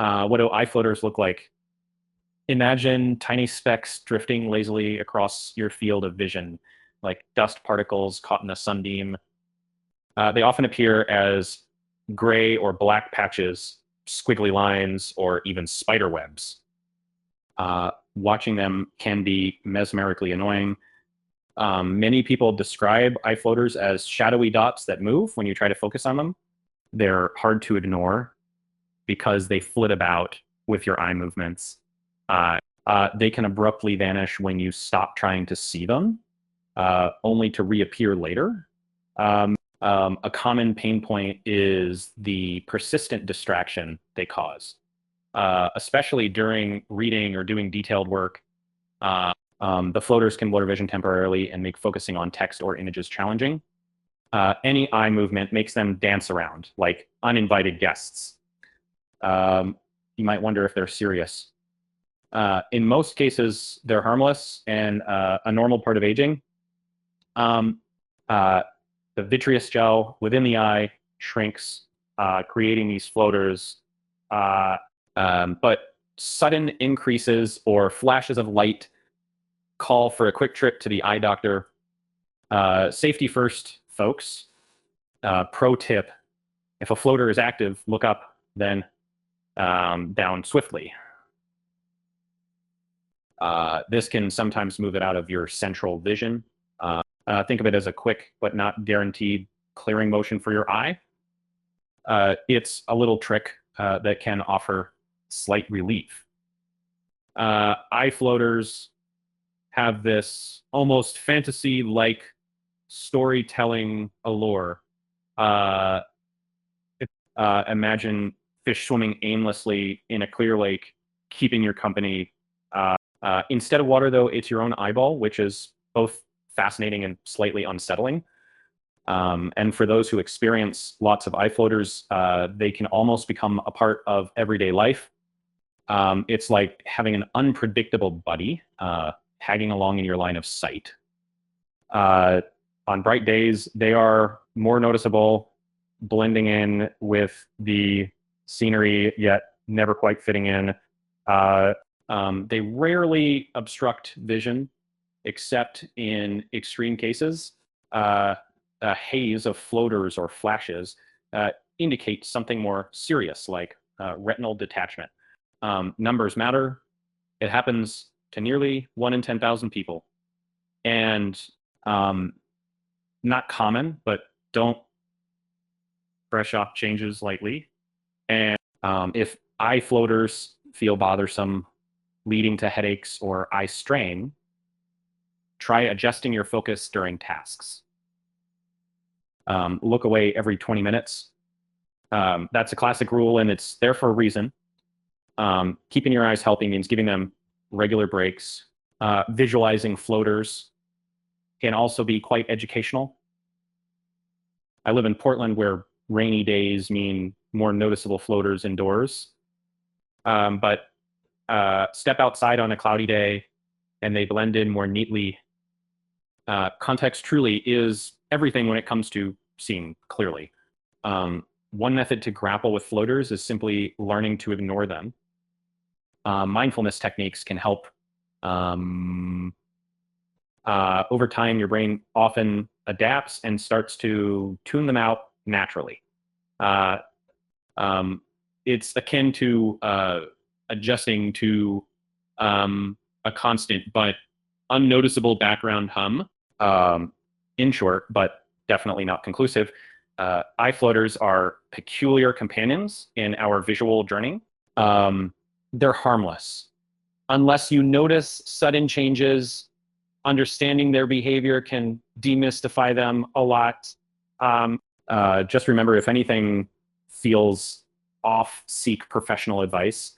What do eye floaters look like? Imagine tiny specks drifting lazily across your field of vision, like dust particles caught in a sunbeam. They often appear as gray or black patches, squiggly lines, or even spider webs. Watching them can be mesmerically annoying. Many people describe eye floaters as shadowy dots that move when you try to focus on them. They're hard to ignore because they flit about with your eye movements. They can abruptly vanish when you stop trying to see them, only to reappear later. A common pain point is the persistent distraction they cause, especially during reading or doing detailed work. The floaters can blur vision temporarily and make focusing on text or images challenging. Any eye movement makes them dance around, like uninvited guests. You might wonder if they're serious. In most cases, they're harmless and a normal part of aging. The vitreous gel within the eye shrinks, creating these floaters. But sudden increases or flashes of light call for a quick trip to the eye doctor. Safety first, folks. Pro tip, if a floater is active, look up, then down swiftly. This can sometimes move it out of your central vision. Think of it as a quick but not guaranteed clearing motion for your eye. It's a little trick that can offer slight relief. Eye floaters have this almost fantasy-like storytelling allure. Imagine fish swimming aimlessly in a clear lake, keeping your company. Instead of water, though, it's your own eyeball, which is both fascinating and slightly unsettling. And for those who experience lots of eye floaters, they can almost become a part of everyday life. It's like having an unpredictable buddy tagging along in your line of sight. On bright days, they are more noticeable, blending in with the scenery, yet never quite fitting in. They rarely obstruct vision, except in extreme cases. A haze of floaters or flashes indicate something more serious, like retinal detachment. Numbers matter. It happens to nearly 1 in 10,000 people. And not common, but don't brush off changes lightly. And if eye floaters feel bothersome, leading to headaches or eye strain, try adjusting your focus during tasks. Look away every 20 minutes. That's a classic rule, and it's there for a reason. Keeping your eyes healthy means giving them regular breaks. Visualizing floaters can also be quite educational. I live in Portland, where rainy days mean more noticeable floaters indoors. But step outside on a cloudy day and they blend in more neatly. Context truly is everything when it comes to seeing clearly. One method to grapple with floaters is simply learning to ignore them. Mindfulness techniques can help. Over time, your brain often adapts and starts to tune them out naturally. It's akin to adjusting to a constant but unnoticeable background hum. In short, but definitely not conclusive, eye floaters are peculiar companions in our visual journey. They're harmless. Unless you notice sudden changes, understanding their behavior can demystify them a lot. Just remember, if anything feels off, seek professional advice.